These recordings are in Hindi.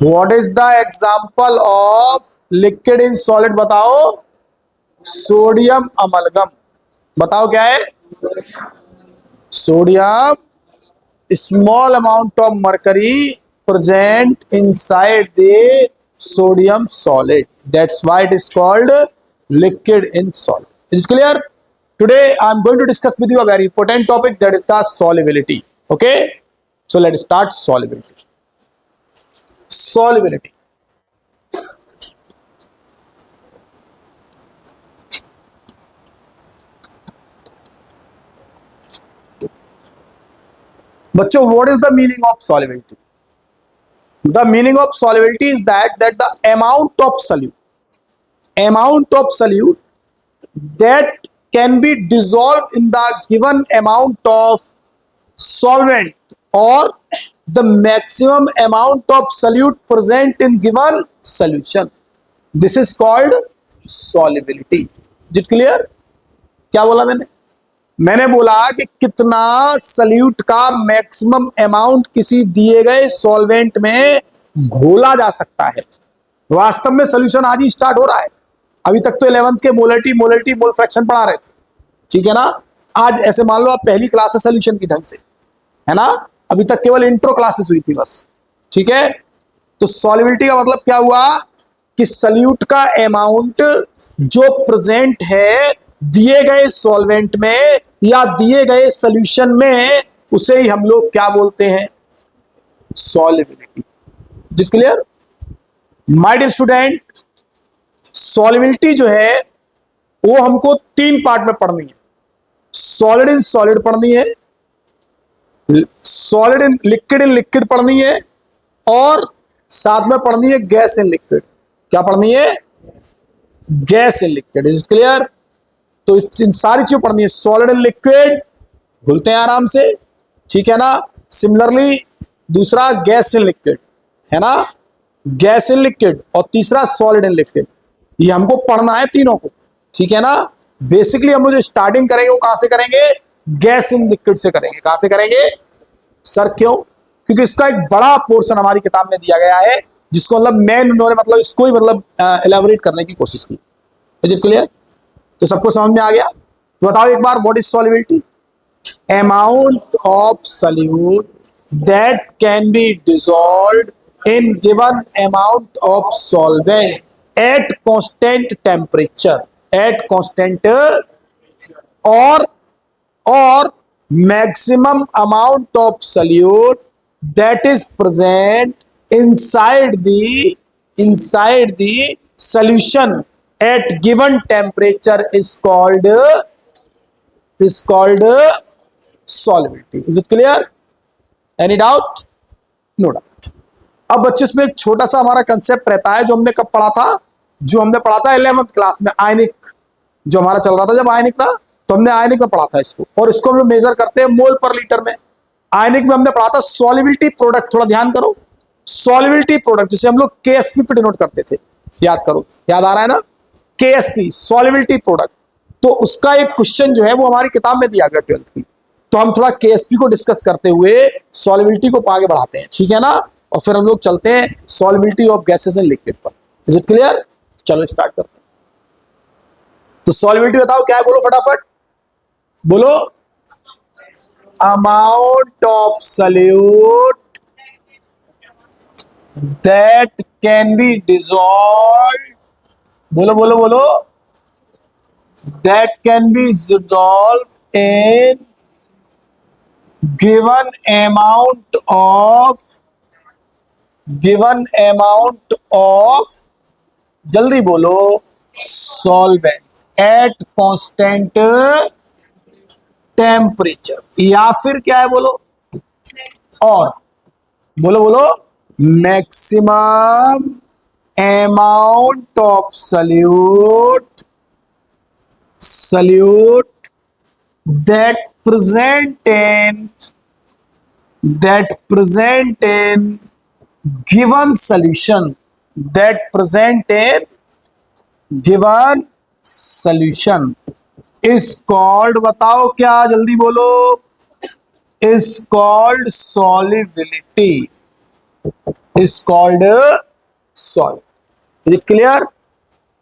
What is the example of liquid in solid? बताओ। Sodium amalgam. बताओ क्या है? Sodium, small amount of mercury present inside the sodium solid, that's why it is called liquid in solid. Is it clear? Today I am going to discuss with you a very important topic, that is the solubility. Okay, so let's start solubility. Solubility. बच्चों, what is the meaning of solubility? The meaning of solubility is that the amount of solute that can be dissolved in the given amount of solvent, or the maximum amount of solute present in given solution. This is called solubility. Is it clear? क्या बोला मैंने बोला कि कितना सल्यूट का मैक्सिमम अमाउंट किसी दिए गए सॉल्वेंट में घोला जा सकता है। वास्तव में सॉल्यूशन आज ही स्टार्ट हो रहा है। अभी तक तो 11th के मोलरिटी मोल फ्रैक्शन पढ़ा रहे थे, ठीक है ना। आज ऐसे मान लो आप पहली क्लास है सॉल्यूशन की ढंग से, है ना। अभी तक केवल इंट्रो क्लासेस हुई थी बस, ठीक है। तो सॉल्युबिलिटी का मतलब क्या हुआ कि सल्यूट का अमाउंट जो प्रेजेंट है दिए गए सॉल्वेंट में या दिए गए सॉल्यूशन में, उसे ही हम लोग क्या बोलते हैं? Solubility. Is it clear? My dear student, solubility जो है वो हमको 3 पार्ट में पढ़नी है। सॉलिड इन सॉलिड पढ़नी है, सॉलिड इन लिक्विड पढ़नी है, और साथ में पढ़नी है गैस इन लिक्विड। क्या पढ़नी है? Gas in liquid. Is it clear? तो इन सारी चीजें पढ़नी है। सॉलिड एंड लिक्विड घुलते हैं आराम से, ठीक है ना। सिमिलरली दूसरा गैस इन लिक्विड, है ना, गैस इन लिक्विड, और तीसरा सॉलिड इन लिक्विड। ये हमको पढ़ना है तीनों को, ठीक है ना। बेसिकली हम जो स्टार्टिंग करेंगे वो कहां से करेंगे? गैस इन लिक्विड से करेंगे। कहां से करेंगे सर? क्यों? क्योंकि इसका एक बड़ा पोर्शन हमारी किताब में दिया गया है, जिसको मतलब मेन उन्होंने मतलब इसको ही मतलब एलैबोरेट करने की कोशिश की। Is it clear? तो सबको समझ में आ गया? तो बताओ एक बार, what is solubility? Amount of solute that can be dissolved in given amount of solvent at constant temperature, at constant, और maximum amount of solute that is present inside the solution at given temperature is called solubility. Is it clear? Any doubt? No doubt. अब बच्चों इसमें एक छोटा सा हमारा कंसेप्ट रहता है, जो हमने कब पढ़ा था? जो हमने पढ़ा था 11th क्लास में, आयनिक जो हमारा चल रहा था। जब आयनिक ना, तो हमने आयनिक में पढ़ा था इसको, और इसको हम लोग मेजर करते हैं मोल पर लीटर में। आयनिक में हमने पढ़ा था सॉल्युबिलिटी प्रोडक्ट। थोड़ा ध्यान करो, सॉल्युबिलिटी प्रोडक्ट जिसे हम लोग केएसपी पे डिनोट करते थे। याद करो, याद आ रहा है ना? Ksp, solubility product. तो उसका एक क्वेश्चन जो है वो हमारी किताब में दिया गया 12th की। तो हम थोड़ा केएसपी को डिस्कस करते हुए सॉल्युबिलिटी को आगे बढ़ाते हैं, ठीक है ना। और फिर हम लोग चलते हैं solubility of gases and liquid पर। Is it clear? चलो स्टार्ट करते हैं। तो सॉल्युबिलिटी बताओ क्या है, बोलो फटाफट बोलो। Amount of solute that can be dissolved, बोलो बोलो बोलो, that can be dissolved in given amount of, जल्दी बोलो, सॉल्वेंट एट कांस्टेंट टेम्परेचर, या फिर क्या है बोलो, और बोलो बोलो, maximum amount of solute that present in given solution, is called, बताओ क्या, जल्दी बोलो, is called solubility. Is called solve. Is it clear?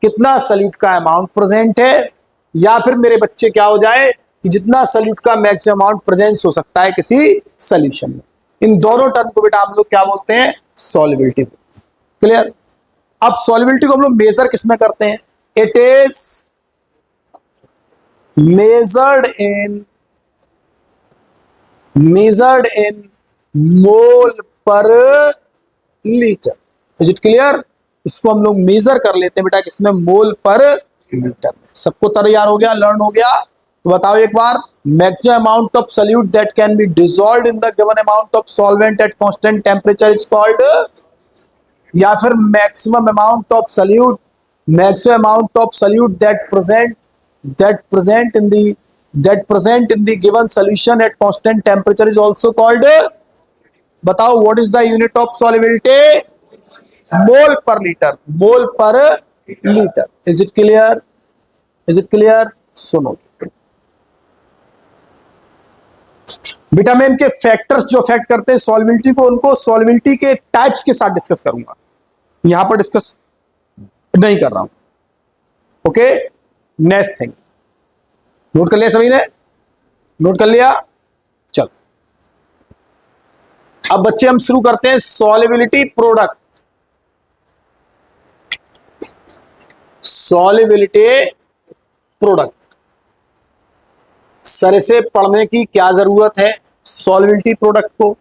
कितना सल्यूट का अमाउंट प्रेजेंट है, या फिर मेरे बच्चे क्या हो जाए कि जितना सल्यूट का मैक्सिमम अमाउंट प्रेजेंस हो सकता है किसी सॉल्यूशन में। इन दोनों टर्म को बेटा हम लोग क्या बोलते हैं? सॉल्युबिलिटी। क्लियर? अब सॉल्युबिलिटी को हम लोग मेजर किसमें करते हैं? इट इज measured in मोल पर लीटर। Is it clear? इसको हम लोग मेजर कर लेते हैं बेटा किसमें? मोल पर लीटर में। सबको तैयार हो गया, लर्न हो गया? तो बताओ एक बार, maximum amount of solute that can be dissolved in the given amount of solvent at constant temperature is called, या फिर maximum amount of solute, maximum amount of solute that present in the given solution at constant temperature is also called, बताओ what is the unit of solubility? मोल पर लीटर, मोल पर litre. Is it clear? Is it clear? सुनो विटामिन के फैक्टर्स जो अफेक्ट करते हैं सॉल्युबिलिटी को, उनको सॉल्युबिलिटी के टाइप्स के साथ डिस्कस करूंगा, यहां पर डिस्कस नहीं कर रहा हूं। ओके, नेक्स्ट थिंग नोट कर लिया सभी ने? नोट कर लिया? चलो अब बच्चे हम शुरू करते हैं solubility product. Solubility product, sir इसे पढ़ने की क्या जरूरत है? सॉल्युबिलिटी प्रोडक्ट को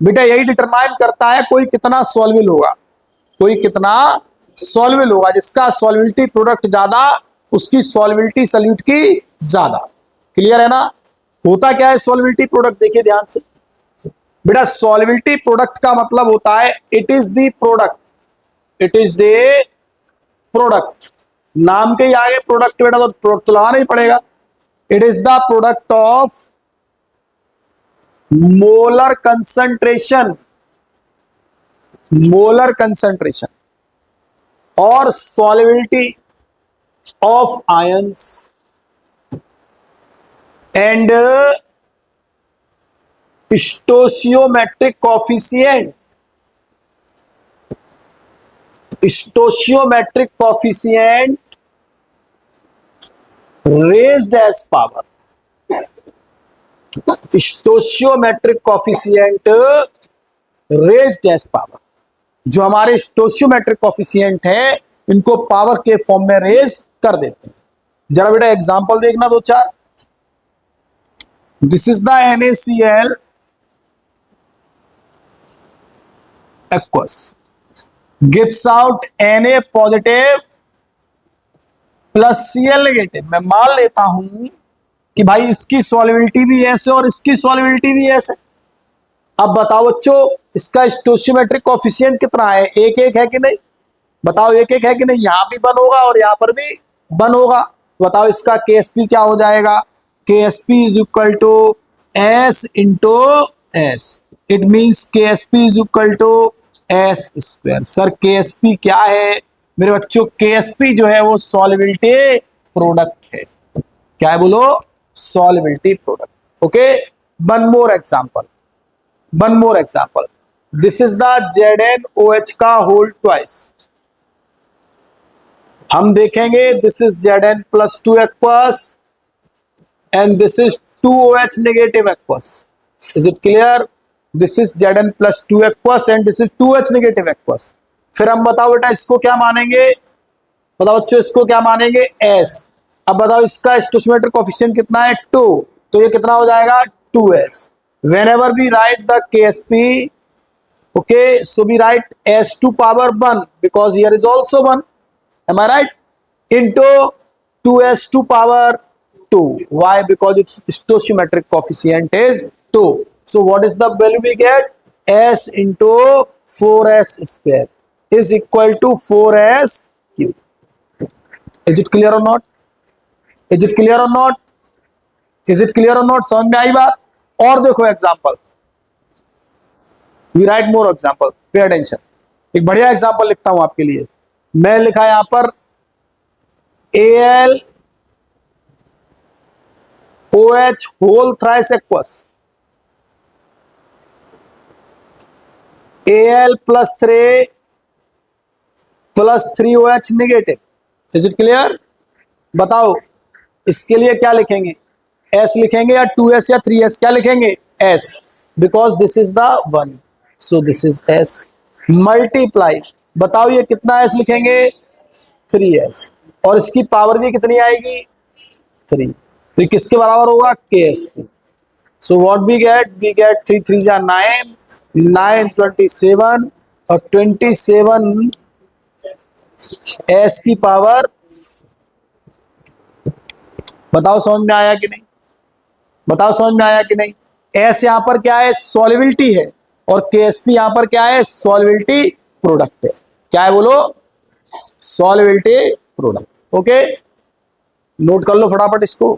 बेटा यही डिटरमाइन करता है कोई कितना सॉल्युबल होगा, कोई कितना सॉल्युबल होगा। जिसका सॉल्युबिलिटी प्रोडक्ट ज्यादा उसकी सॉल्युबिलिटी सॉल्यूट की ज्यादा। क्लियर है ना? होता क्या है सॉल्युबिलिटी प्रोडक्ट? देखिए ध्यान से बेटा, सॉल्युबिलिटी प्रोडक्ट का मतलब होता है it is the product, it is the product. नाम के ही आगे प्रोडक्ट बेटा, तो प्रोडक्ट तो लगाना ही पड़ेगा। It is the product of molar concentration, molar concentration और solubility of ions and stoichiometric coefficient, stoichiometric coefficient raised as power, stoichiometric coefficient raised as power. जो हमारे स्टोशियोमेट्रिक कॉफिशिएंट है इनको पावर के फॉर्म में रेज कर देते हैं। जरा बेटा एग्जांपल देखना दो चार। This is the NaCl aqueous, gives out Na positive plus Cl negative. मैं मान लेता हूं कि भाई इसकी सॉल्युबिलिटी भी ऐसे और इसकी सॉल्युबिलिटी भी ऐसे। अब बताओ बच्चों, इसका स्टोशियोमेट्रिक कोफिशिएंट कितना है? एक एक है कि नहीं? बताओ एक एक है कि नहीं? यहां भी बन होगा और यहां पर भी बन होगा। बताओ इसका KSP क्या हो जाएगा? KSP is equal to S into S. It means KSP is equal to S square. Sir KSP क्या है मेरे बच्चों? KSP जो है वो सॉल्युबिलिटी प्रोडक्ट है। क्या है बोलो? Solubility product. Okay, one more example, one more example. This is the ZnOH का होल ट्वाइस। हम देखेंगे this is Zn+2 aqueous and this is 2OH negative aqueous. Is it clear? This is Zn+2 aqueous and this is 2H negative aqueous. फिर हम बताओ बेटा इसको क्या मानेंगे? बताओ बच्चों इसको क्या मानेंगे? S। अब बताओ इसका स्टोशियोमेट्रिक कोएफिशिएंट कितना है? 2। तो ये कितना हो जाएगा? 2S। whenever we write the KSP, okay, so we write S to power 1 because here is also 1, am I right, into 2S to power 2. Why? Because its stoichiometric coefficient is 2. So what is the value we get? S into 4S square is equal to 4S cube. Is it clear or not? Is it clear or not? Is it clear or not? समझ में आई बात? और देखो example, we write more example, pay attention. एक बढ़िया एग्जाम्पल लिखता हूं आपके लिए। मैं लिखा यहां पर AlOH whole thrice aqueous. Al+3 negative. Is it clear? बताओ इसके लिए क्या लिखेंगे, S लिखेंगे या 2S या 3S, क्या लिखेंगे? S, because this is the 1, so this is S। Multiply, बताओ ये कितना S लिखेंगे? 3S, और इसकी पावर भी कितनी आएगी? 3, तो ये किसके बराबर होगा? KSP। So what we get? 3 3 जा 9, 9 27, और 27 S की पावर। बताओ समझ में आया कि नहीं? बताओ समझ में आया कि नहीं? S यहां पर क्या है? सॉल्युबिलिटी है, और KSP यहां पर क्या है? सॉल्युबिलिटी प्रोडक्ट है। क्या है बोलो? Solubility product. ओके, नोट कर लो फटाफट इसको।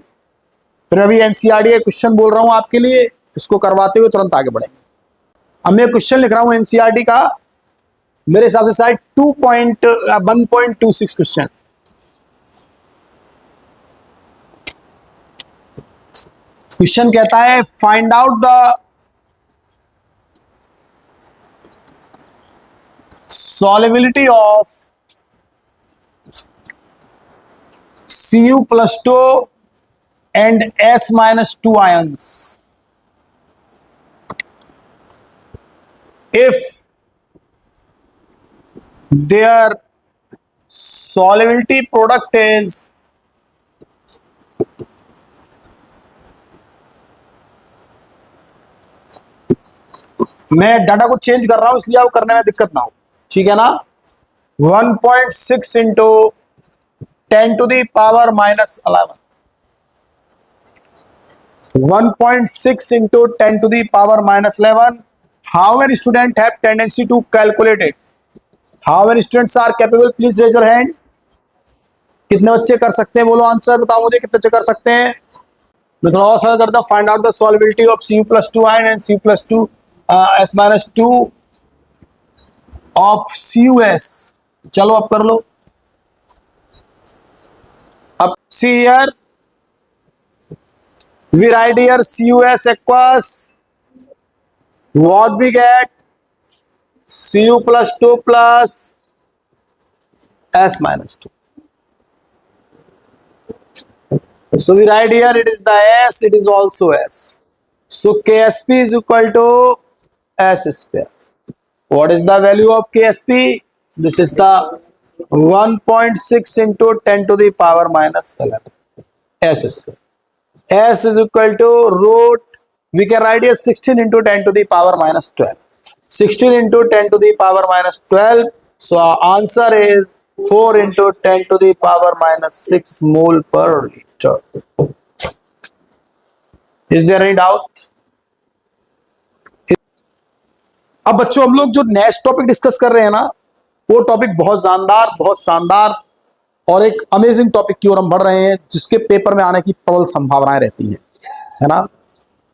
फिर अभी एनसीईआरटी का क्वेश्चन बोल रहा हूं आपके लिए, इसको करवाते हुए तुरंत आगे बढ़ेंगे। अब मैं क्वेश्चन लिख रहा हूं एनसीईआरटी का, मेरे हिसाब से शायद 1.26 क्वेश्चन। क्वेश्चन कहता है find out the solubility of Cu+2 and S-2 ions if their solubility product is मैं डाटा को चेंज कर रहा हूं इसलिए आपको करने में दिक्कत ना हो, ठीक है ना? 1.6 into 10⁻⁻11, 1.6 into 10⁻⁻11. How many students have tendency to calculate it? How many students are capable? Please raise your hand. कितने बच्चे कर सकते हैं? बोलो आंसर, बताओ मुझे कितने बच्चे कर सकते हैं? मैं थोड़ा और सरल करता हूँ। Find out the solubility of Cu+2 ion and Cu+2 S-2 of CuS। चलो अब कर लो। अब see here, we write here CuS aqueous, what we get? Cu+2 plus S-2. So we write here it is the S, it is also S. So KSP is equal to S square. What is the value of KSP? This is the 1.6 into 10⁻⁻11 S square. S is equal to root, we can write here 16 into 10⁻⁻12. 16 into 10⁻⁻12. So our answer is 4 into 10⁻⁻6 mole per liter. Is there any doubt? अब बच्चों हम लोग जो नेक्स्ट टॉपिक डिस्कस कर रहे हैं ना, वो टॉपिक बहुत शानदार और एक अमेजिंग टॉपिक की ओर हम बढ़ रहे हैं, जिसके पेपर में आने की प्रबल संभावनाएं रहती है ना,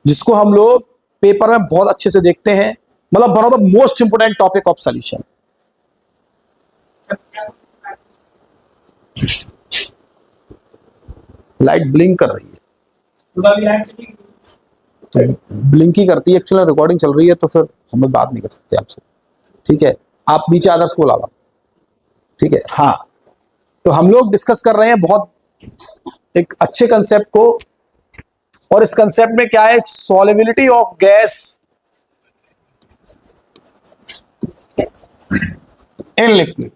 जिसको हम लोग पेपर में बहुत अच्छे से देखते हैं, मतलब one of the most important topic of solution. Light blink कर रही है, ब्लिंक ही करती है एक्चुअली, रिकॉर्डिंग चल रही है तो फिर हम बात नहीं कर सकते आपसे, ठीक है? आप नीचे आदर्श को बुला लो, ठीक है? हाँ, तो हम लोग डिस्कस कर रहे हैं बहुत एक अच्छे कंसेप्ट को, और इस कंसेप्ट में क्या है? Solubility of gas in liquid.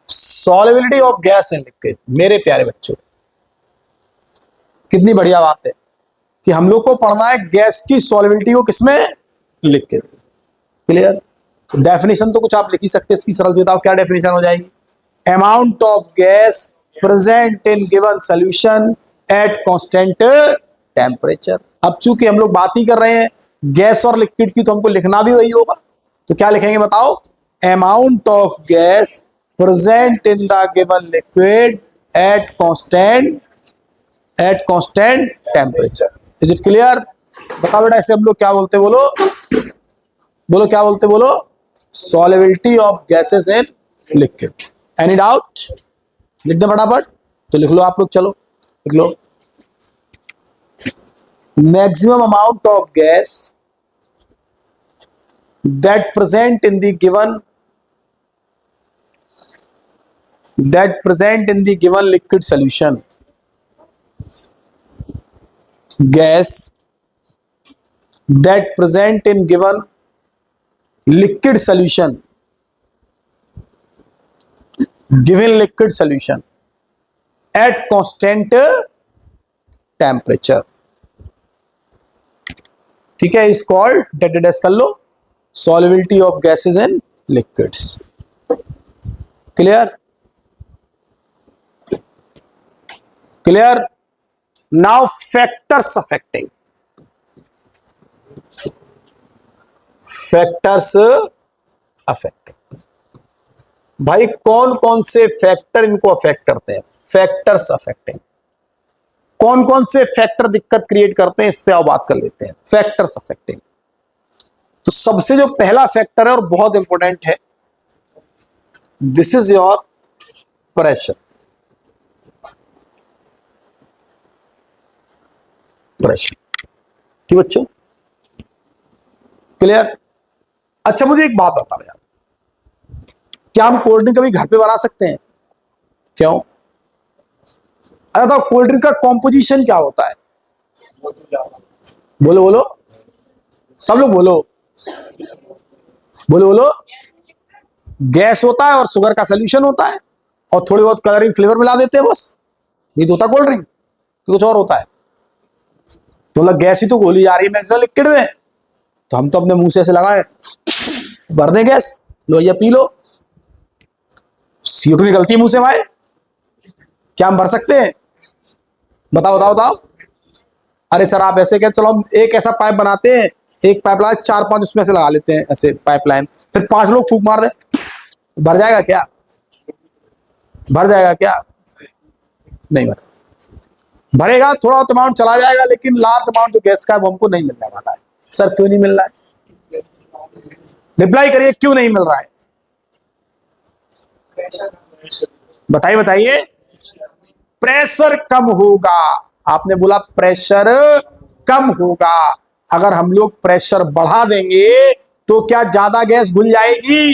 Solubility of gas in liquid. मेरे प्यारे बच्चों, कितनी बढ़िया बात है कि हम लोग को पढ़ना है गैस की सॉल्युबिलिटी को, किसमें? लिक्विड। क्लियर? डेफिनेशन तो कुछ आप लिख ही सकते हैं इसकी, सरल से बताओ क्या डेफिनेशन हो जाएगी? Amount of gas present in given solution at constant temperature. अब चूंकि हम लोग बात ही कर रहे हैं गैस और लिक्विड की, तो हमको लिखना भी वही होगा, तो क्या लिखेंगे बताओ? Amount of gas present in the given liquid at constant temperature. Is it clear? बताओ बेटा, ऐसे हम लोग क्या बोलते? बोलो बोलो क्या बोलते? बोलो solubility of gases in liquid. Any doubt? लिख दे फटाफट, तो लिख लो आप लोग, चलो लिख लो। maximum amount of gas that present in the given liquid solution. Gas that present in given liquid solution at constant temperature. ठीक है, इज कॉल्ड, डेट कर लो, solubility of gases and liquids. Clear? Now factors affecting भाई कौन कौन से फैक्टर इनको अफेक्ट करते हैं? फैक्टर्स अफेक्टिंग, कौन कौन से फैक्टर दिक्कत क्रिएट करते हैं, इस पे आओ बात कर लेते हैं। फैक्टर्स अफेक्टिंग, तो सबसे जो पहला फैक्टर है और बहुत इंपॉर्टेंट है, दिस इज योर प्रेशर। ठीक बच्चों, क्लियर? अच्छा मुझे एक बात बताओ यार, क्या हम कोल्ड ड्रिंक कभी घर पे बना सकते हैं? क्यों? अरे तो कोल्ड ड्रिंक का कॉम्पोजिशन क्या होता है? बोलो बोलो, सब लोग बोलो बोलो बोलो। गैस होता है और शुगर का सोल्यूशन होता है और थोड़ी बहुत कलरिंग फ्लेवर मिला देते हैं, बस ये तो होता कोल्ड ड्रिंक। तो कुछ और होता है? तो मतलब गैस ही तो घोली जा रही है मैक्सिमम लिक्विड में, तो हम तो अपने मुंह से ऐसे लगाए भर दें गैस, लो या पी लो, CO2 निकलती है मुंह से भाई, क्या हम भर सकते हैं? बताओ बताओ बताओ। अरे सर आप ऐसे क्या, चलो हम एक ऐसा पाइप बनाते हैं, एक पाइपलाइन 4-5 उसमें से लगा लेते हैं ऐसे पाइपलाइन, फिर 5 लोग फूंक मार दे, भर जाएगा क्या? भर जाएगा क्या? नहीं भर भरेगा, थोड़ा अमाउंट चला जाएगा, लेकिन लार्ज अमाउंट जो गैस का है वो हमको नहीं मिलने वाला है। सर क्यों नहीं मिल रहा है? रिप्लाई करिए, क्यों नहीं मिल रहा है? बताइए बताइए। प्रेशर कम होगा, आपने बोला प्रेशर कम होगा। अगर हम लोग प्रेशर बढ़ा देंगे तो क्या ज्यादा गैस घुल जाएगी?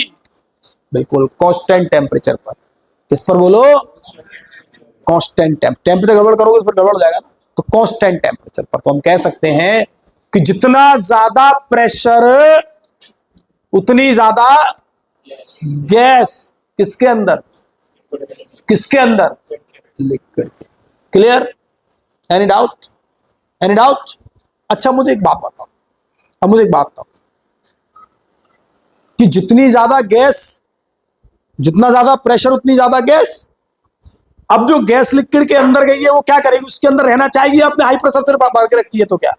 बिल्कुल, कांस्टेंट टेम्परेचर पर। किस पर बोलो? कांस्टेंट टेम्परेचर गड़बड़ करोगे तो फिर गड़बड़ हो जाएगा ना, तो कांस्टेंट टेम्परेचर पर। तो हम कह सकते हैं कि जितना ज्यादा प्रेशर उतनी ज्यादा गैस किसके अंदर? किसके अंदर? Liquid. Clear? Any doubt? Any doubt? अच्छा मुझे एक बात बताओ, अब मुझे एक बात बताओ कि जितनी ज्यादा गैस, जितना ज्यादा प्रेशर उतनी ज्यादा गैस। अब जो गैस लिक्विड के अंदर गई है वो क्या करेगी? उसके अंदर रहना चाहेगी? आपने हाई प्रेशर से भर के रखी है तो क्या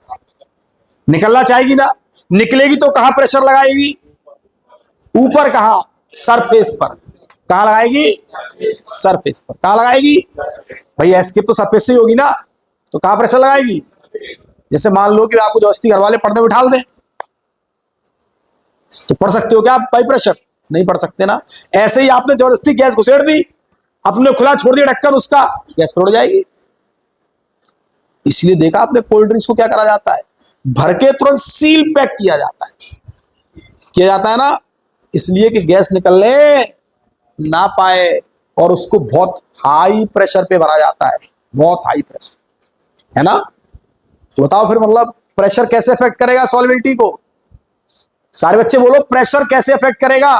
निकलना चाहेगी ना? निकलेगी तो कहां प्रेशर लगाएगी? ऊपर। कहां? सरफेस पर। कहां लगाएगी? सरफेस पर। कहां लगाएगी भाई? एस्केप तो सरफेस से ही होगी ना, तो कहां प्रेशर लगाएगी? जैसे मान लो कि आपको जबरदस्ती घर वाले पर्दे उठा दें, तो पढ़ सकते हो क्या आप बाई प्रेशर? नहीं पढ़ सकते ना। ऐसे ही आपने जबरदस्ती गैस घुसेड़ दी, अपने खुला छोड़ दिया ढक्कन उसका, गैस फट जाएगी। इसलिए देखा आपने कोल्ड ड्रिंक्स को क्या करा जाता है? भर के तुरंत सील पैक किया जाता है, किया जाता है ना, इसलिए कि गैस निकलने ना पाए, और उसको बहुत हाई प्रेशर पे भरा जाता है, बहुत हाई प्रेशर, है ना। तो बताओ फिर मतलब प्रेशर कैसे अफेक्ट करेगा सॉल्युबिलिटी को? सारे बच्चे बोलो, प्रेशर कैसे अफेक्ट करेगा?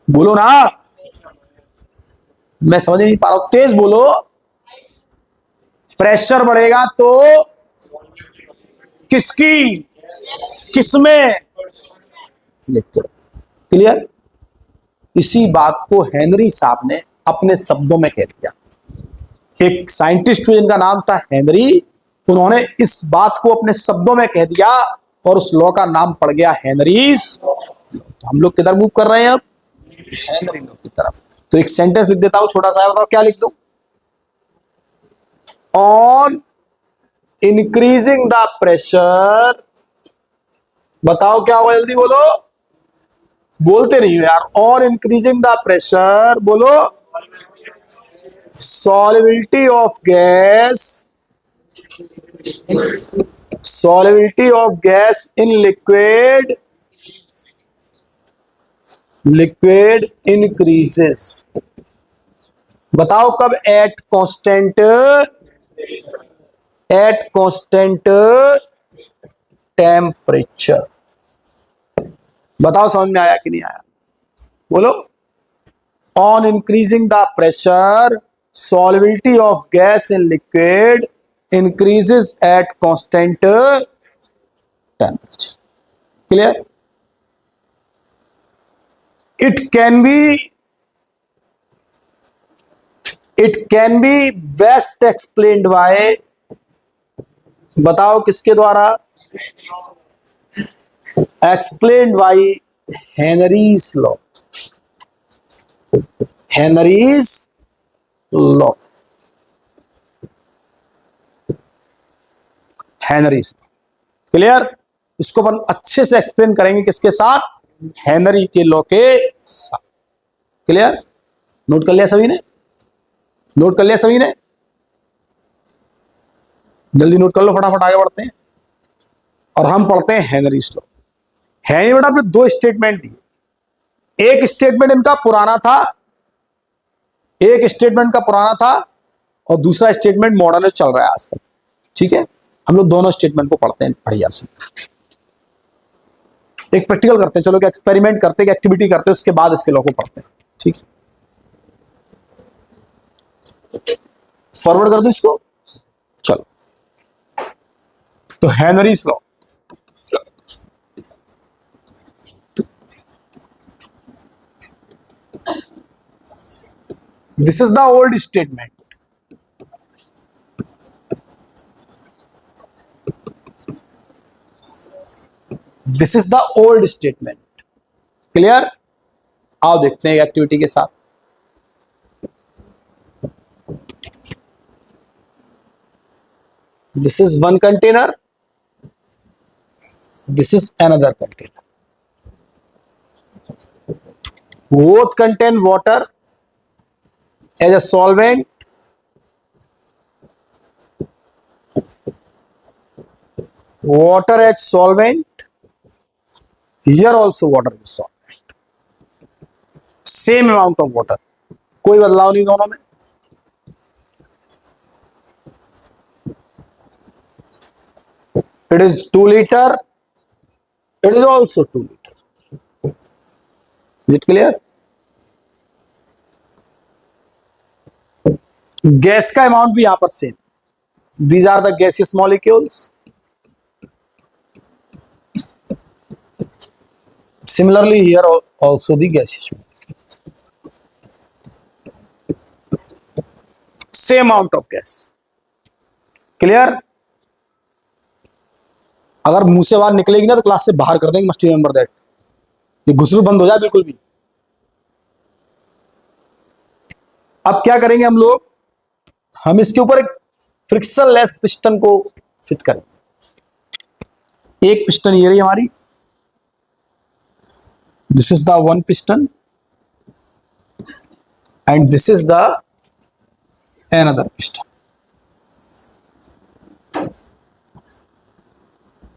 बोलो ना, मैं समझ नहीं पा रहा हूं, तेज बोलो। प्रेशर बढ़ेगा तो किसकी? किसमें? लिक्विड। क्लियर? इसी बात को हेनरी साहब ने अपने शब्दों में कह दिया। एक साइंटिस्ट हुए जिनका नाम था हेनरी, उन्होंने इस बात को अपने शब्दों में कह दिया और उस लॉ का नाम पड़ गया हेनरीज। तो हम लोग किधर मूव कर रहे हैं अब? हेनरी लॉ की तरफ। तो एक सेंटेंस लिख देता हूं छोटा सा, बताओ क्या लिख दूं? ऑन इंक्रीजिंग द प्रेशर, बताओ क्या होगा? जल्दी बोलो, बोलते नहीं हो यार। ऑन इंक्रीजिंग द प्रेशर, बोलो, solubility of gas solubility of gas in liquid increases. बताओ कब? Eight constant temperature. बताओ समझ में आया कि नहीं आया? बोलो। On increasing the pressure solubility of gas in liquid increases at constant temperature. Clear? It can be best explained by, बताओ किसके द्वारा? explained by Henry's law. Henry's law. Henry's law. Clear? इसको अपन अच्छे से एक्सप्लेन करेंगे किसके साथ? हेनरी के लॉ के साथ। क्लियर? नोट कर लिया सभी ने? नोट कर लिया सभी ने? जल्दी नोट कर लो, फटाफट आगे बढ़ते हैं और हम पढ़ते हैं हेनरीज लॉ। हेनरी बेटा आपने दो स्टेटमेंट दी। एक स्टेटमेंट इनका पुराना था, और दूसरा स्टेटमेंट मॉडर्न चल रहा है आज तक। ठीक है, हम लोग दोनों स्टेटमेंट को पढ़ते हैं बढ़िया से। एक प्रैक्टिकल करते हैं, चलो कि एक्सपेरिमेंट करते हैं, एक्टिविटी करते हैं, उसके बाद इसके लॉ को पढ़ते हैं। ठीक है, फॉरवर्ड कर दो इसको। चलो, तो Henrys law. This is the old statement. This is the old statement. Clear? आओ देखते हैं एक्टिविटी के साथ। This is one container. This is another container. Both contain water as a solvent. Water as solvent. Here also water is solvent. Same amount of water. कोई बदलाव नहीं दोनों में। It is 2 liter. It is also 2 liter. Is it clear? Gas का अमाउंट भी यहां पर same. These are the gaseous molecules. Similarly, here also the gaseous molecules. Same amount of gas. Clear? अगर मुंह से बाहर निकलेगी ना तो क्लास से बाहर कर देंगे। Must remember that. ये घुसरू बंद हो जाए बिल्कुल भी। अब क्या करेंगे हम लोग? हम इसके ऊपर एक फ्रिक्शन लेस पिस्टन को फिट करेंगे। एक पिस्टन ये रही हमारी। This is the one piston and this is the another piston.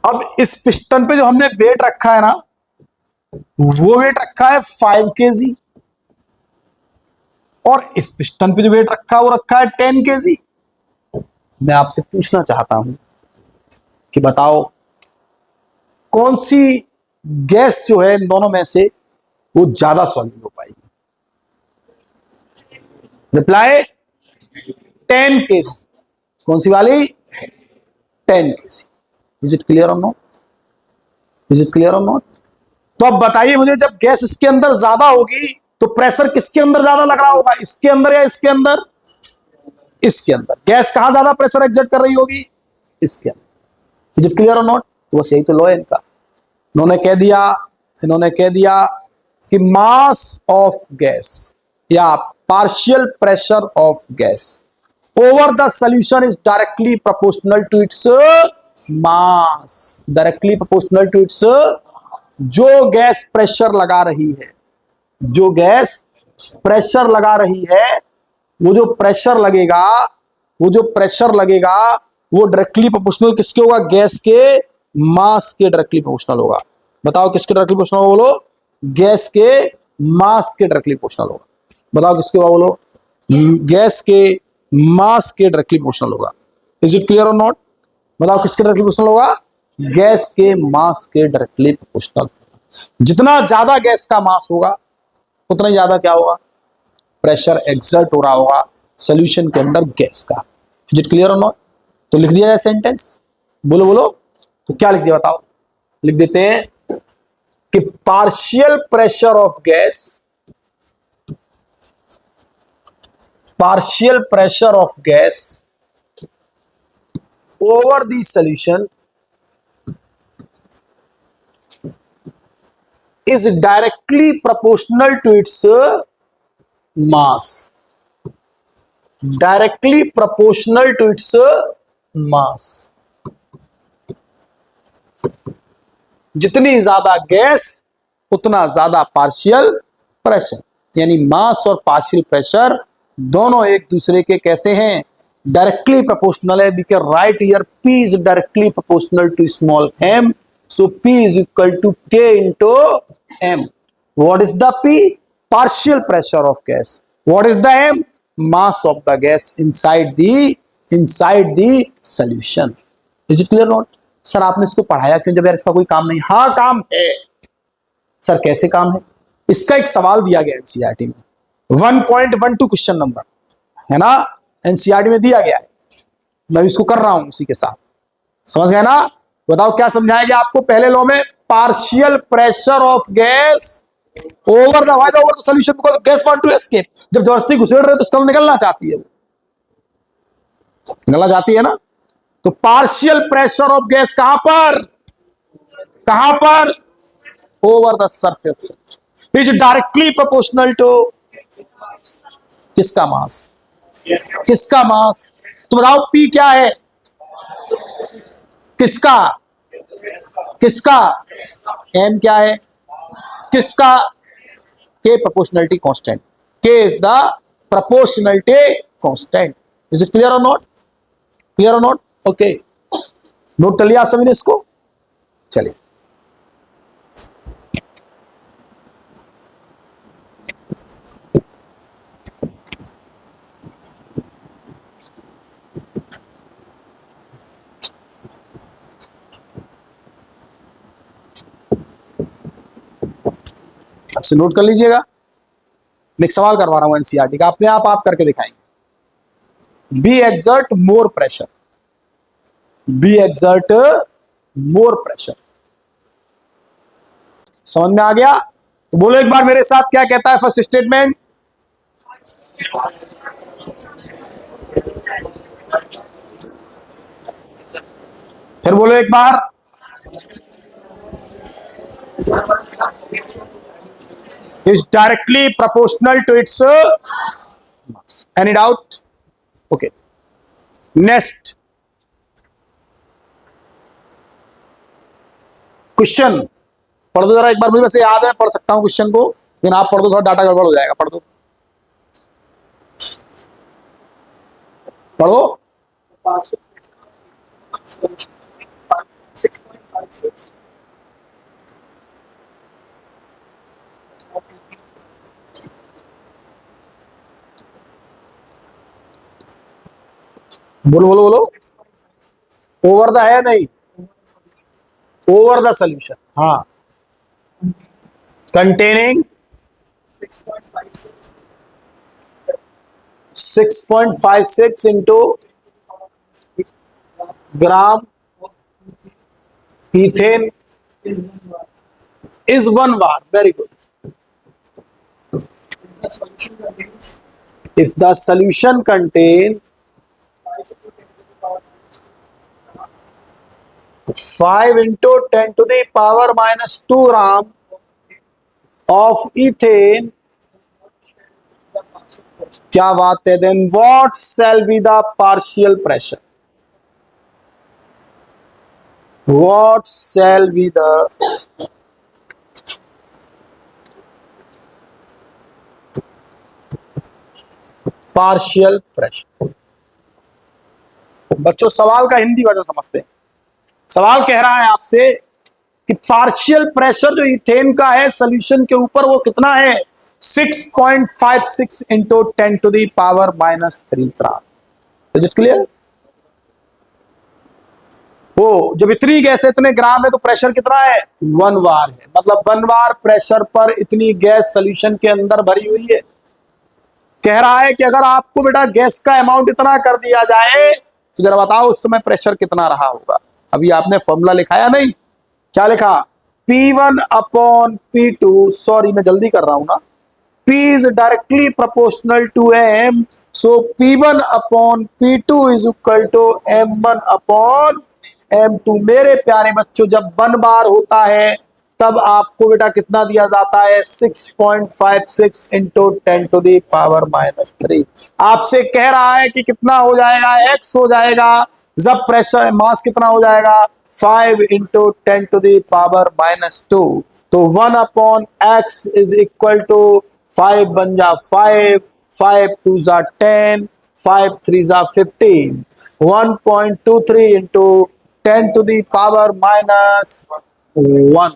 अब इस पिस्टन पे जो हमने वेट रखा है ना, वो वेट रखा है 5 kg, और इस पिस्टन पे जो वेट रखा है वो रखा है 10 kg। मैं आपसे पूछना चाहता हूं कि बताओ कौन सी गैस जो है इन दोनों में से वो ज्यादा सॉल्यूबल हो पाएगी? Reply 10 kg। कौन सी वाली? 10 kg। इज इट क्लियर और नॉट? इज इट क्लियर और नॉट? तो अब बताइए मुझे, जब गैस इसके अंदर ज्यादा होगी तो प्रेशर किसके अंदर ज्यादा लग रहा होगा? इसके अंदर या इसके अंदर? इसके अंदर। गैस कहां ज्यादा प्रेशर एक्सर्ट कर रही होगी? इसके अंदर। इज इट क्लियर और नॉट? तो बस यही तो लॉ है इनका। इन्होंने कह दिया कि मास ऑफ गैस या partial pressure of gas over the solution is directly proportional to its mass. Directly proportional to its, जो गैस प्रेशर लगा रही है, जो गैस प्रेशर लगा रही है, वो जो प्रेशर लगेगा वो डायरेक्टली प्रोपोर्शनल किसके होगा? गैस के मास के डायरेक्टली प्रोपोर्शनल होगा। बताओ किसके डायरेक्टली प्रोपोर्शनल होगा? बोलो गैस के मास के डायरेक्टली प्रोपोर्शनल होगा। बताओ किसके होगा? बोलो गैस के मास के डायरेक्टली प्रोपोर्शनल होगा। इज इट क्लियर और नॉट? बताओ किसके डायरेक्टली प्रोपोर्शनल होगा? गैस के मास के डायरेक्टली प्रोपोर्शनल। जितना ज्यादा गैस का मास होगा उतना ही ज्यादा क्या होगा? प्रेशर एक्सर्ट हो रहा होगा सॉल्यूशन के अंदर गैस का। इज इट क्लियर और नॉट? तो लिख दिया जाए सेंटेंस। बोलो बोलो, तो क्या लिख दिया बताओ? लिख देते हैं कि partial pressure of gas, partial pressure of gas over the solution is directly proportional to its mass. Directly proportional to its mass. जितनी ज्यादा गैस उतना ज्यादा पार्शियल प्रेशर, यानी मास और पार्शियल प्रेशर दोनों एक दूसरे के कैसे हैं? डायरेक्टली प्रोपोर्शनल है। We can write here P is directly proportional to small m, so P is equal to K into m। What is the P? Partial pressure of gas. What is the m? Mass of the gas inside the solution. Is it clear not? Sir आपने इसको पढ़ाया क्यों जब यार इसका कोई काम नहीं? हाँ काम है सर। कैसे काम है? इसका एक सवाल दिया गया एनसीईआरटी में, 1.12 क्वेश्चन नंबर है ना, एनसीईआरटी में दिया गया है। मैं इसको कर रहा हूं उसी के साथ। समझ गए ना? बताओ क्या समझाया गया आपको पहले लॉ में? Partial pressure of gas over the solution because gas want to escape. जब जबरदस्ती घुसेड़ रहे तो उसका निकलना चाहती है, वो निकलना चाहती है ना। तो पार्शियल प्रेशर ऑफ गैस कहां पर? कहां पर? Over the surface is directly proportional to किसका मास? किसका मास? तो बताओ पी क्या है? किसका? किसका? एम क्या है? किसका? के प्रोपोर्शनलिटी कांस्टेंट। के is the proportionality constant. Is it clear और नॉट? क्लियर और नॉट? ओके, नोट कर लिया आप सभी ने इसको? चलिए आपसे नोट कर लीजिएगा। मैं एक सवाल करवा रहा हूं एनसीईआरटी का, अपने आप करके दिखाएंगे। Be exert more pressure, be exert more pressure. समझ में आ गया? तो बोलो एक बार मेरे साथ, क्या कहता है फर्स्ट स्टेटमेंट? फिर बोलो एक बार। is directly proportional to its mass. Any doubt? Okay. Next question पढ़ दो जरा एक बार। मुझे वैसे याद है, पढ़ सकता हूं क्वेश्चन को, लेकिन आप पढ़ दो, थोड़ा डाटा गड़बड़ हो जाएगा। पढ़ दो, पढ़ो। बोलो बोलो बोलो। ओवर द है नहीं, ओवर द सोल्यूशन। हाँ, containing 6.56 into gram ethane is 1 bar. Very good. If the solution contain 5 into 10 to the power minus 2 gram of ethane, क्या बात है, then what shall be the partial pressure? What shall be the partial pressure? बच्चों सवाल का हिंदी वर्जन समझते हैं। सवाल कह रहा है आपसे कि पार्शियल प्रेशर जो इथेन का है सोल्यूशन के ऊपर वो कितना है, 6.56 into 10⁻³ gram. Is it clear? वो जब इतनी गैस इतने ग्राम है तो प्रेशर कितना है, 1 बार है, मतलब 1 बार प्रेशर पर इतनी गैस सोल्यूशन के अंदर भरी हुई है। कह रहा है कि अगर आपको बेटा गैस का अमाउंट इतना कर दिया जाए तो जरा बताओ उस समय प्रेशर कितना रहा होगा। अभी आपने फॉर्मूला लिखाया नहीं, क्या लिखा, P1/P2, सॉरी मैं जल्दी कर रहा हूं ना, P is directly proportional to M, so P1/P2 is equal to M1/M2। मेरे प्यारे बच्चों जब 1 बार होता है तब आपको बेटा कितना दिया जाता है, 6.56 इंटू 10⁻³ आपसे कह रहा है कि कितना हो जाएगा, x हो जाएगा, जब प्रेशर मास कितना हो जाएगा, 5 इंटू 10⁻²। तो 1/x इज इक्वल टू 5 बन जा 5, 5 2 जा 10, 5 3 जा 15, 1.23 into 10⁻⁻1।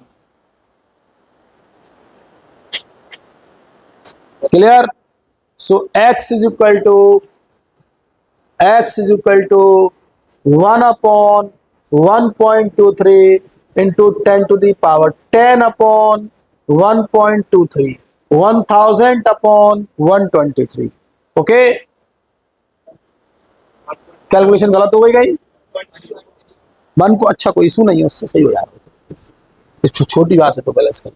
Clear? So x is equal to 1/1.23 into 10⁻10/1.23, 1000/123। Okay, calculation गलत हो गई 1 को, अच्छा कोई इशू नहीं है, उससे सही हो जाएगा, छोटी बात है तो बैलेंस कर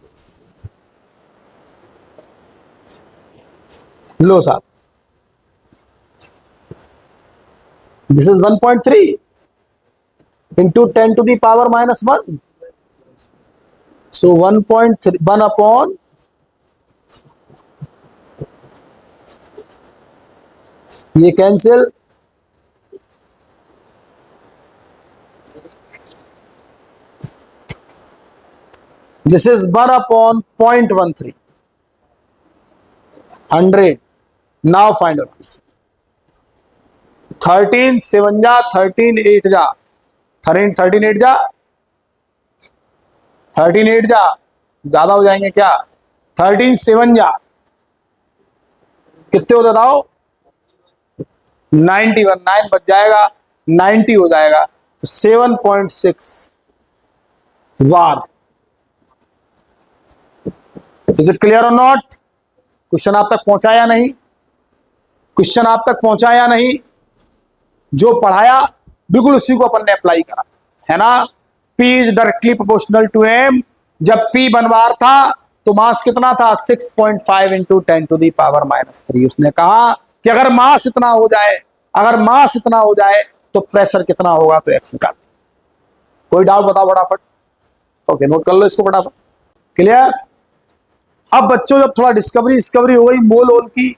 लो साहब। This is 1.3 into 10⁻⁻1, so 1.3 1 upon ये cancel, this is 1/0.13 100। Now find out answer. 13 7 जा 13 8 जा 13 8 जा 13 8 जा, ज्यादा हो जाएंगे क्या, 13 7 जा कितने हो बताओ, 91, 9 बच जाएगा, 90 हो जाएगा, तो 7.6 वार। इज इट क्लियर और नॉट? क्वेश्चन आप तक पहुंचाया नहीं, क्वेश्चन आप तक पहुंचाया नहीं, जो पढ़ाया बिल्कुल उसी को अपन ने अप्लाई करा है ना। P is directly proportional to M, जब P 1 बार था तो मास कितना था, 6.5 इंटू 10⁻⁻3। उसने कहा कि अगर मास इतना हो जाए, अगर मास इतना हो जाए तो प्रेशर कितना होगा, तो x निकाल। कोई डाउट बताओ फटाफट, ओके नोट कर लो इसको फटाफट। क्लियर? अब बच्चों जब थोड़ा डिस्कवरी हो गई मोल ओल की,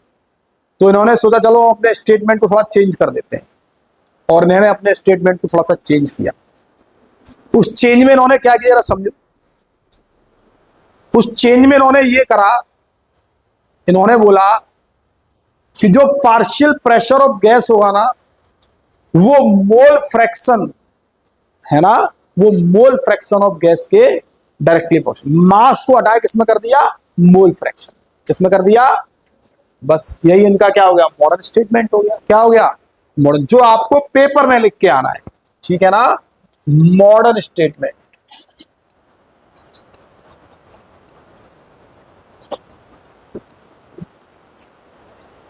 तो इन्होंने सोचा चलो अपने स्टेटमेंट को थोड़ा चेंज कर देते हैं, और इन्होंने अपने स्टेटमेंट को थोड़ा सा चेंज किया। उस चेंज में इन्होंने क्या किया जरा समझो। उस चेंज में इन्होंने ये करा, इन्होंने बोला कि जो पार्शियल प्रेशर ऑफ गैस होगा ना, वो मोल फ्रैक्शन है ना, वो मोल फ्रैक्शन ऑफ गैस के डायरेक्टली प्रोपोर्शनल। मास को हटाए किसमें कर दिया, मोल फ्रैक्शन किसमें कर दिया। बस यही इनका क्या हो गया, मॉडर्न स्टेटमेंट हो गया। क्या हो गया, मॉडर्न, जो आपको पेपर में लिख के आना है, ठीक है ना, मॉडर्न स्टेटमेंट।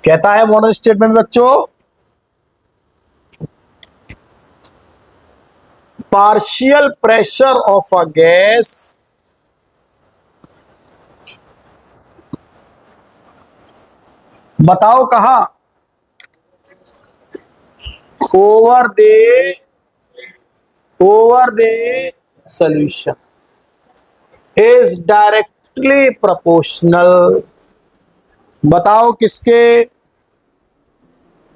कहता है मॉडर्न स्टेटमेंट बच्चों, partial pressure of a gas बताओ कहा, over the solution is directly proportional. बताओ किसके,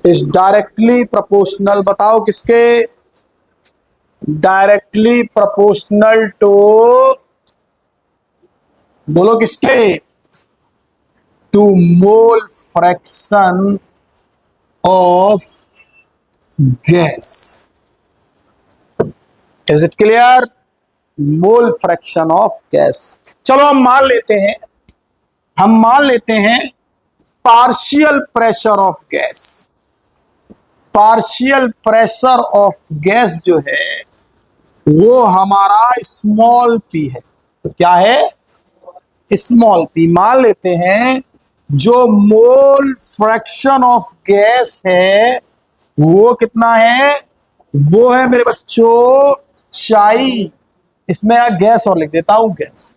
इज डायरेक्टली प्रोपोर्शनल, बताओ किसके, डायरेक्टली प्रोपोर्शनल टू, बोलो किसके, to mole fraction of gas. Is it clear? Mole fraction of gas. चलो हम मान लेते हैं partial pressure of gas. Partial pressure of gas जो है वो हमारा स्मॉल पी है। तो क्या है? Small P. मान लेते हैं जो मोल फ्रैक्शन ऑफ गैस है वो कितना है? वो है मेरे बच्चों चाई, इसमें गैस और लिख देता हूं गैस,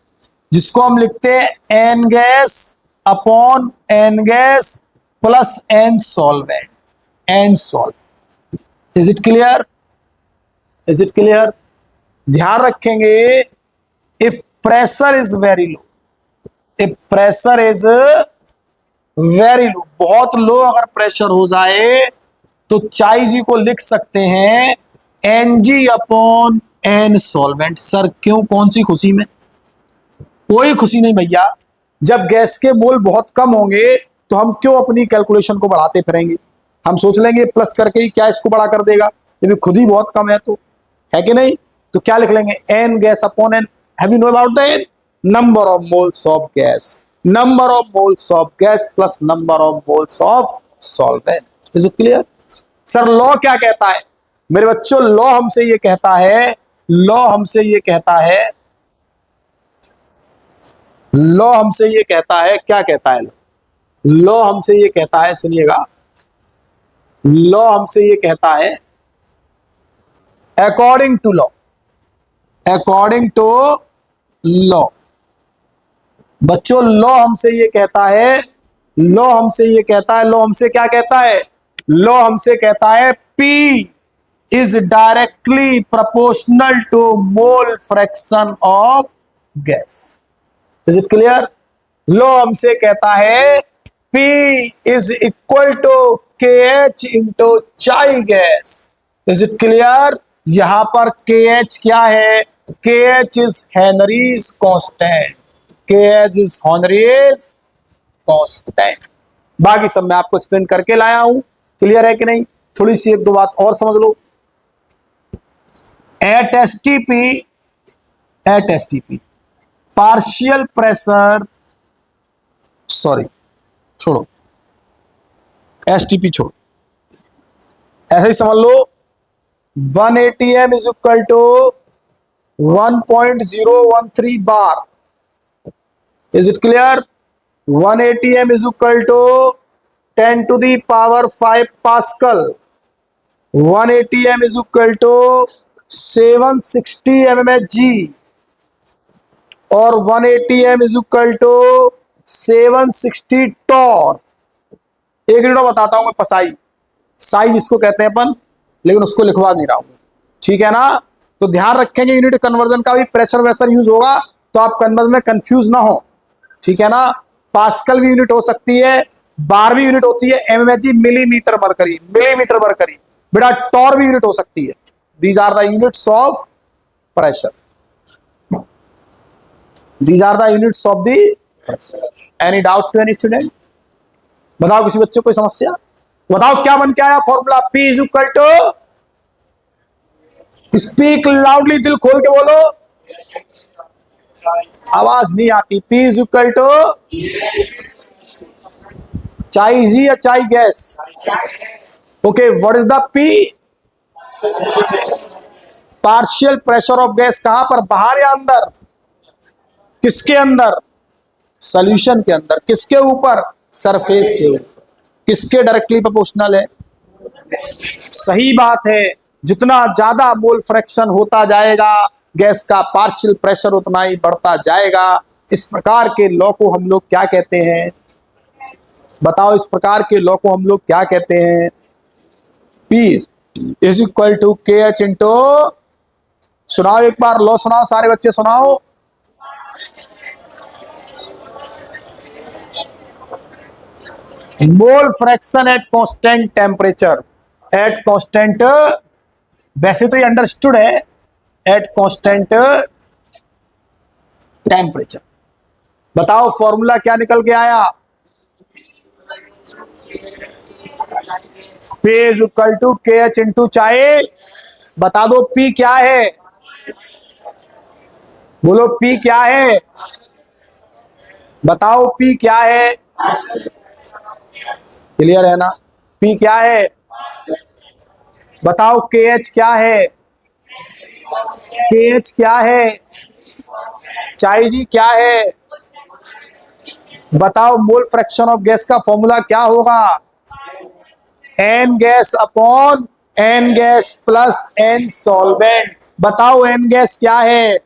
जिसको हम लिखते हैं n gas upon n gas plus n solvent, n solve. Is it clear? Is it clear? ध्यान रखेंगे, if pressure is very low, if pressure is very low, बहुत लो अगर प्रेशर हो जाए तो चाई जी को लिख सकते हैं n g upon n solvent. Sir क्यों, कौन सी खुशी में? कोई खुशी नहीं भैया। जब गैस के मोल बहुत कम होंगे तो हम क्यों अपनी कैलकुलेशन को बढ़ाते फिरेंगे? हम सोच लेंगे प्लस करके ही क्या इसको बड़ा कर देगा, जब खुद ही बहुत कम है तो, है कि नहीं? तो क्या लिख लेंगे? N gas upon n, have you know about the n? Number of moles of gas, number of moles of gas plus number of moles of solvent. Is it clear? Sir law क्या कहता है? मेरे बच्चों लॉ हमसे ये कहता है, लॉ हमसे ये कहता है, लॉ हमसे ये कहता है, क्या कहता है लॉ? हमसे ये कहता है, सुनिएगा, लॉ हमसे ये कहता है according to law, according to law. बच्चों लॉ हमसे ये कहता है, लॉ हमसे ये कहता है, लॉ हमसे क्या कहता है? लॉ हमसे कहता है P is directly proportional to mole fraction of gas. Is it clear? Law हमसे कहता है P is equal to KH into chai gas. Is it clear? यहां पर KH क्या है? KH is Henry's constant. KH is Henry's constant. बाकी सब मैं आपको एक्सप्लेन करके लाया हूं। क्लियर है कि नहीं? थोड़ी सी एक दो बात और समझ लो। At STP partial pressure, sorry छोड़ो, एसटीपी छोड़ो, ऐसे ही समझ लो 1 atm is equal to 1.013 bar. Is it clear? 1 atm is equal to 10 to the power 5 Pascal. 1 atm is equal to 760 mmHg और 1 atm is equal to 760 torr। एक यूनिट बताता हूं मैं, पसाई, साई जिसको कहते हैं अपन, लेकिन उसको लिखवा नहीं रहा हूं, ठीक है ना? तो ध्यान रखेंगे यूनिट कन्वर्जन का भी प्रेशर वेशर यूज होगा तो आप कन्वर्जन में कंफ्यूज ना हो, ठीक है ना? पास्कल भी यूनिट हो सकती है, बार भी यूनिट होती है, mmHg millimetre mercury, millimetre mercury, बेटा टॉर भी यूनिट हो सकती है। These are the units of pressure, these are the units of the pressure. Any doubt to any student? बताओ किसी बच्चे को कोई समस्या? बताओ क्या बन के आया formula? P is equal to, speak loudly, दिल खोल के बोलो, आवाज नहीं आती। P इज इक्वल टू चाई जी या चाई gas? Okay, what is the P? Partial pressure of gas. कहां पर? बाहर या अंदर? किसके अंदर? सॉल्यूशन के अंदर। किसके ऊपर? सरफेस के ऊपर। किसके डायरेक्टली प्रोपोर्शनल है? सही बात है, जितना ज्यादा मोल फ्रैक्शन होता जाएगा गैस का पार्शियल प्रेशर उतना ही बढ़ता जाएगा। इस प्रकार के लॉ को हम लोग क्या कहते हैं? बताओ, इस प्रकार के लॉ को हम लोग क्या कहते हैं? P is equal to KH into, सुनाओ एक बार लॉ, सुनाओ सारे बच्चे सुनाओ। Mole fraction at constant temperature, at constant, वैसे तो ये अंडरस्टूड है, एट कांस्टेंट टेम्परेचर। बताओ फॉर्मूला क्या निकल के आया? P is equal to KH into चाहे, बता दो P क्या है? बोलो पी क्या है, बताओ पी क्या है, क्लियर है ना? पी क्या है, बताओ के एच क्या है, के एच क्या है, चाई जी क्या है, बताओ मोल फ्रैक्शन ऑफ गैस का फॉर्मूला क्या होगा, n gas upon n gas plus n solvent. बताओ एन गैस क्या है,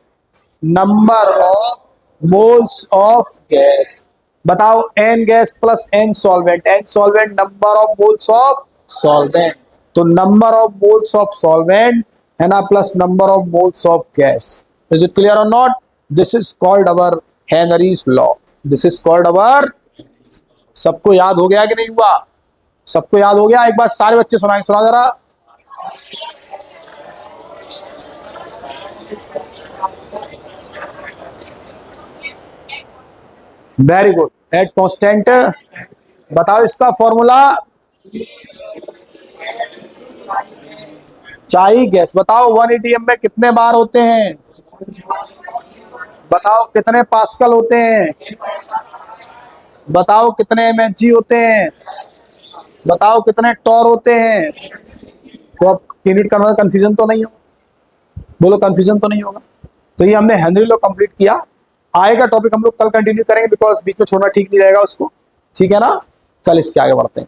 number of moles of gas. बताओ n gas plus n solvent, n solvent number of moles of solvent, तो number of moles of solvent है ना plus number of moles of gas. Is it clear और not? This is called our Henry's law, this is called अवर। सबको याद हो गया कि नहीं हुआ? सबको याद हो गया? एक बार सारे बच्चे सुनाएंगे, सुना जरा। Very good. एट कांस्टेंट, बताओ इसका फॉर्मूला, चाई गैस। बताओ 1 एटीएम में कितने बार होते हैं, बताओ कितने पास्कल होते हैं, बताओ कितने एमएचजी होते हैं, बताओ कितने टॉर होते हैं। तो अब यूनिट का कंफ्यूजन तो नहीं हो, बोलो कंफ्यूजन तो नहीं होगा। तो ये हमने हेनरी लॉ कंप्लीट किया। आएगा टॉपिक हम लोग कल कंटिन्यू करेंगे, बिकॉज बीच में छोड़ना ठीक नहीं रहेगा उसको, ठीक है ना? कल इसके आगे बढ़ते हैं।